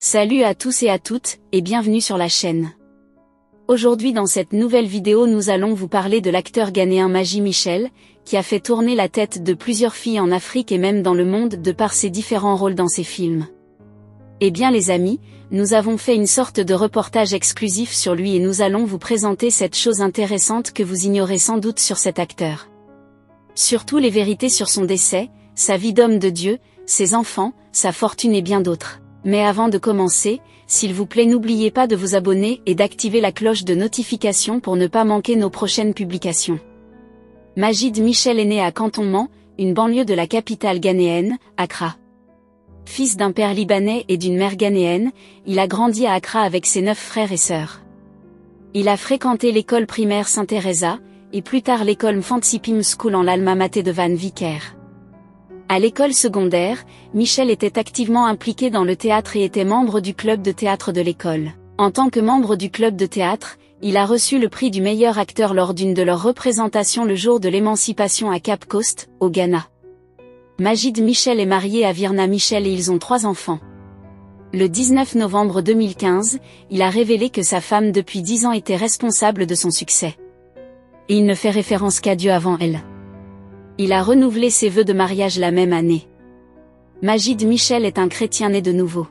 Salut à tous et à toutes, et bienvenue sur la chaîne. Aujourd'hui dans cette nouvelle vidéo nous allons vous parler de l'acteur ghanéen Maji Michel, qui a fait tourner la tête de plusieurs filles en Afrique et même dans le monde de par ses différents rôles dans ses films. Eh bien les amis, nous avons fait une sorte de reportage exclusif sur lui et nous allons vous présenter cette chose intéressante que vous ignorez sans doute sur cet acteur. Surtout les vérités sur son décès, sa vie d'homme de Dieu, ses enfants, sa fortune et bien d'autres. Mais avant de commencer, s'il vous plaît n'oubliez pas de vous abonner et d'activer la cloche de notification pour ne pas manquer nos prochaines publications. Maji Michel est né à Cantonment, une banlieue de la capitale ghanéenne, Accra. Fils d'un père libanais et d'une mère ghanéenne, il a grandi à Accra avec ses 9 frères et sœurs. Il a fréquenté l'école primaire Saint-Teresa, et plus tard l'école Mfantsipim School en l'Alma Mater de Van Vicker. À l'école secondaire, Michel était activement impliqué dans le théâtre et était membre du club de théâtre de l'école. En tant que membre du club de théâtre, il a reçu le prix du meilleur acteur lors d'une de leurs représentations le jour de l'émancipation à Cape Coast, au Ghana. Maji Michel est marié à Virna Michel et ils ont 3 enfants. Le 19 novembre 2015, il a révélé que sa femme depuis 10 ans était responsable de son succès. Et il ne fait référence qu'à Dieu avant elle. Il a renouvelé ses vœux de mariage la même année. Maji Michel est un chrétien né de nouveau.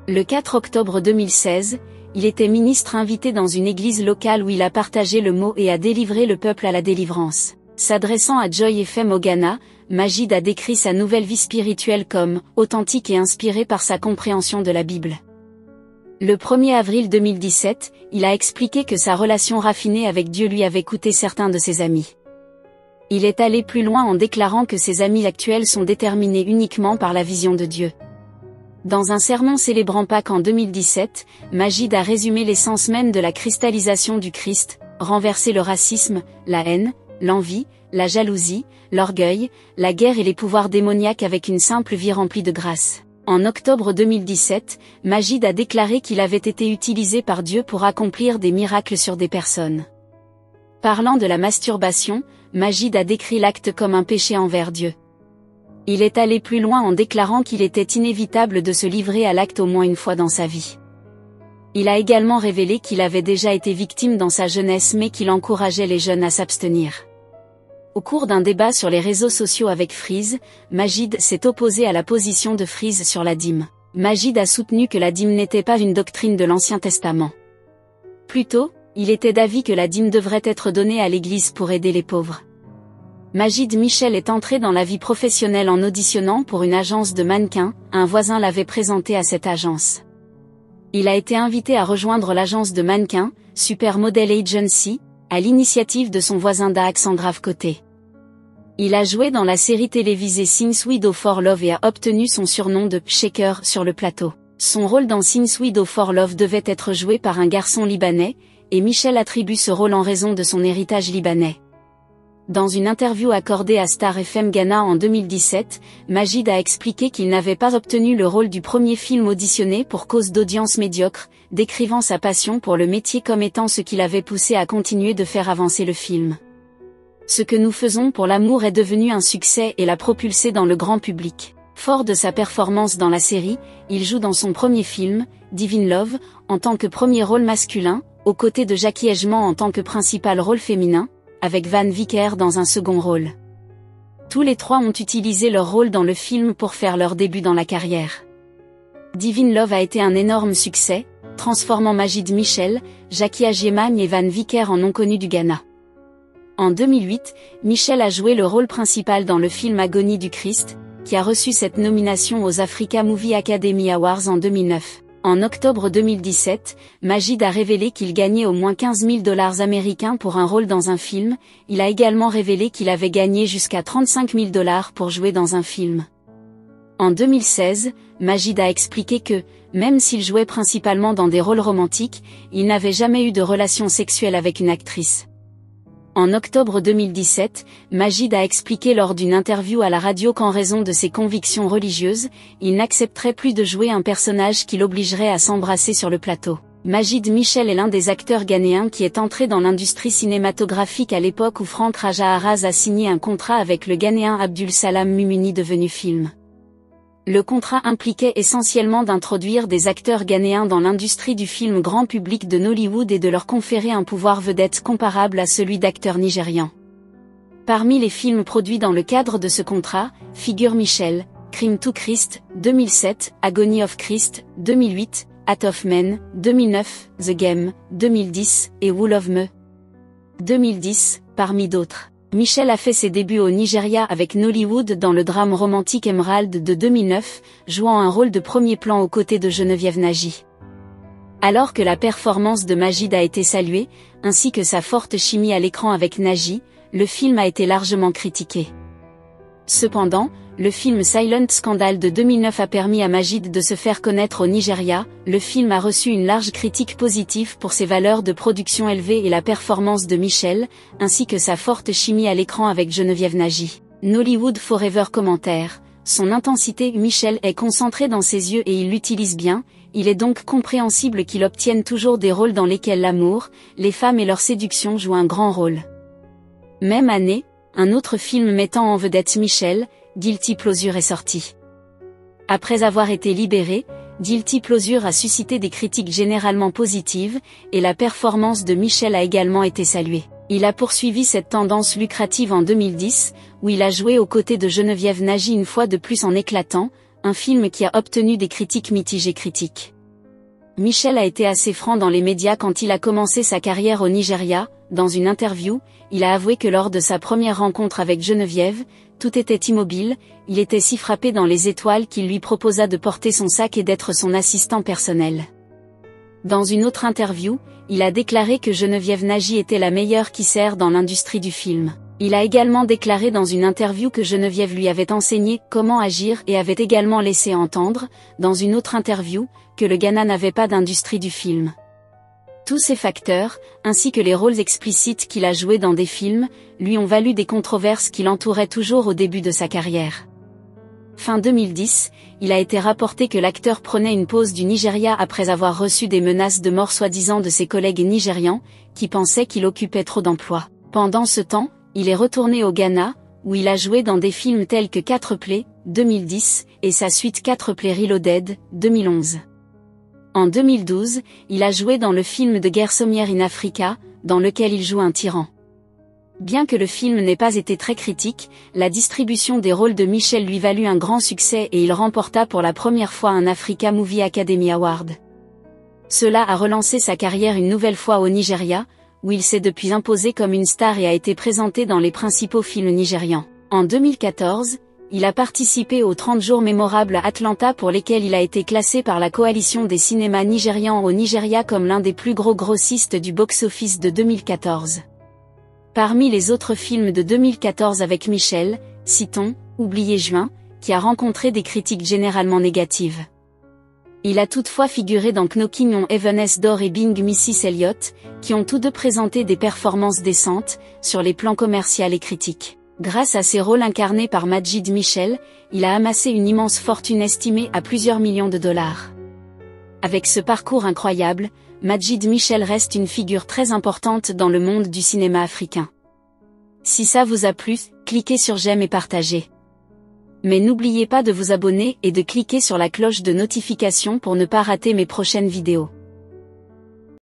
Le 4 octobre 2016, il était ministre invité dans une église locale où il a partagé le mot et a délivré le peuple à la délivrance. S'adressant à Joy FM au Ghana, Maji a décrit sa nouvelle vie spirituelle comme « authentique et inspirée par sa compréhension de la Bible ». Le 1er avril 2017, il a expliqué que sa relation raffinée avec Dieu lui avait coûté certains de ses amis. Il est allé plus loin en déclarant que ses amis actuels sont déterminés uniquement par la vision de Dieu. Dans un sermon célébrant Pâques en 2017, Maji a résumé l'essence même de la cristallisation du Christ, renverser le racisme, la haine, l'envie, la jalousie, l'orgueil, la guerre et les pouvoirs démoniaques avec une simple vie remplie de grâce. En octobre 2017, Maji a déclaré qu'il avait été utilisé par Dieu pour accomplir des miracles sur des personnes. Parlant de la masturbation, Maji a décrit l'acte comme un péché envers Dieu. Il est allé plus loin en déclarant qu'il était inévitable de se livrer à l'acte au moins une fois dans sa vie. Il a également révélé qu'il avait déjà été victime dans sa jeunesse mais qu'il encourageait les jeunes à s'abstenir. Au cours d'un débat sur les réseaux sociaux avec Freeze, Maji s'est opposé à la position de Freeze sur la dîme. Maji a soutenu que la dîme n'était pas une doctrine de l'Ancien Testament. Plutôt, il était d'avis que la dîme devrait être donnée à l'Église pour aider les pauvres. Maji Michel est entré dans la vie professionnelle en auditionnant pour une agence de mannequins, un voisin l'avait présenté à cette agence. Il a été invité à rejoindre l'agence de mannequins, Supermodel Agency, à l'initiative de son voisin Dax en grave côté. Il a joué dans la série télévisée Since We Do For Love et a obtenu son surnom de « Shaker » sur le plateau. Son rôle dans Since We Do For Love devait être joué par un garçon libanais, et Michel attribue ce rôle en raison de son héritage libanais. Dans une interview accordée à Star FM Ghana en 2017, Maji a expliqué qu'il n'avait pas obtenu le rôle du premier film auditionné pour cause d'audience médiocre, décrivant sa passion pour le métier comme étant ce qui l'avait poussé à continuer de faire avancer le film. Ce que nous faisons pour l'amour est devenu un succès et l'a propulsé dans le grand public. Fort de sa performance dans la série, il joue dans son premier film, Divine Love, en tant que premier rôle masculin, aux côtés de Jackie Edgemont en tant que principal rôle féminin, avec Van Vicker dans un second rôle. Tous les 3 ont utilisé leur rôle dans le film pour faire leur début dans la carrière. Divine Love a été un énorme succès, transformant Maji Michel, Jackie Edgemont et Van Vicker en non connus du Ghana. En 2008, Michel a joué le rôle principal dans le film Agonie du Christ, qui a reçu cette nomination aux Africa Movie Academy Awards en 2009. En octobre 2017, Maji a révélé qu'il gagnait au moins 15 000 $ américains pour un rôle dans un film. Il a également révélé qu'il avait gagné jusqu'à 35 000 $ pour jouer dans un film. En 2016, Maji a expliqué que, même s'il jouait principalement dans des rôles romantiques, il n'avait jamais eu de relation sexuelle avec une actrice. En octobre 2017, Maji a expliqué lors d'une interview à la radio qu'en raison de ses convictions religieuses, il n'accepterait plus de jouer un personnage qui l'obligerait à s'embrasser sur le plateau. Maji Michel est l'un des acteurs ghanéens qui est entré dans l'industrie cinématographique à l'époque où Frank Raja Haras a signé un contrat avec le Ghanéen Abdul Salam Mumuni devenu film. Le contrat impliquait essentiellement d'introduire des acteurs ghanéens dans l'industrie du film grand public de Nollywood et de leur conférer un pouvoir vedette comparable à celui d'acteurs nigérians. Parmi les films produits dans le cadre de ce contrat, figurent Michel, Crime to Christ, 2007, Agony of Christ, 2008, Hat of Men, 2009, The Game, 2010, et Wool of Me, 2010, parmi d'autres. Michel a fait ses débuts au Nigeria avec Nollywood dans le drame romantique Emerald de 2009, jouant un rôle de premier plan aux côtés de Geneviève Nagy. Alors que la performance de Majid a été saluée, ainsi que sa forte chimie à l'écran avec Nagy, le film a été largement critiqué. Cependant, le film Silent Scandal de 2009 a permis à Majid de se faire connaître au Nigeria. Le film a reçu une large critique positive pour ses valeurs de production élevées et la performance de Michel, ainsi que sa forte chimie à l'écran avec Geneviève Nagy. Nollywood Forever commentaire. Son intensité, Michel est concentré dans ses yeux et il l'utilise bien, il est donc compréhensible qu'il obtienne toujours des rôles dans lesquels l'amour, les femmes et leur séduction jouent un grand rôle. Même année, un autre film mettant en vedette Michel, Guilty Pleasure est sorti. Après avoir été libéré, Guilty Pleasure a suscité des critiques généralement positives, et la performance de Michel a également été saluée. Il a poursuivi cette tendance lucrative en 2010, où il a joué aux côtés de Geneviève Nagy une fois de plus en Éclatant, un film qui a obtenu des critiques mitigées critiques. Michel a été assez franc dans les médias quand il a commencé sa carrière au Nigeria. Dans une interview, il a avoué que lors de sa première rencontre avec Geneviève, tout était immobile, il était si frappé dans les étoiles qu'il lui proposa de porter son sac et d'être son assistant personnel. Dans une autre interview, il a déclaré que Geneviève Nagy était la meilleure qui sert dans l'industrie du film. Il a également déclaré dans une interview que Geneviève lui avait enseigné comment agir et avait également laissé entendre, dans une autre interview, que le Ghana n'avait pas d'industrie du film. Tous ces facteurs, ainsi que les rôles explicites qu'il a joués dans des films, lui ont valu des controverses qui l'entouraient toujours au début de sa carrière. Fin 2010, il a été rapporté que l'acteur prenait une pause du Nigeria après avoir reçu des menaces de mort soi-disant de ses collègues nigérians, qui pensaient qu'il occupait trop d'emplois. Pendant ce temps, il est retourné au Ghana, où il a joué dans des films tels que 4 Play, 2010, et sa suite 4 Play Reloaded, 2011. En 2012, il a joué dans le film de guerre Somewhere in Africa, dans lequel il joue un tyran. Bien que le film n'ait pas été très critique, la distribution des rôles de Michel lui valut un grand succès et il remporta pour la première fois un Africa Movie Academy Award. Cela a relancé sa carrière une nouvelle fois au Nigeria, où il s'est depuis imposé comme une star et a été présenté dans les principaux films nigérians. En 2014, il a participé aux 30 jours mémorables à Atlanta pour lesquels il a été classé par la coalition des cinémas nigérians au Nigeria comme l'un des plus gros grossistes du box-office de 2014. Parmi les autres films de 2014 avec Michel, citons « Oublié juin », qui a rencontré des critiques généralement négatives. Il a toutefois figuré dans Knocking on Heaven's Door et Being Mrs. Elliot, qui ont tous deux présenté des performances décentes, sur les plans commerciaux et critiques. Grâce à ses rôles incarnés par Majid Michel, il a amassé une immense fortune estimée à plusieurs millions de dollars. Avec ce parcours incroyable, Majid Michel reste une figure très importante dans le monde du cinéma africain. Si ça vous a plu, cliquez sur j'aime et partagez. Mais n'oubliez pas de vous abonner et de cliquer sur la cloche de notification pour ne pas rater mes prochaines vidéos.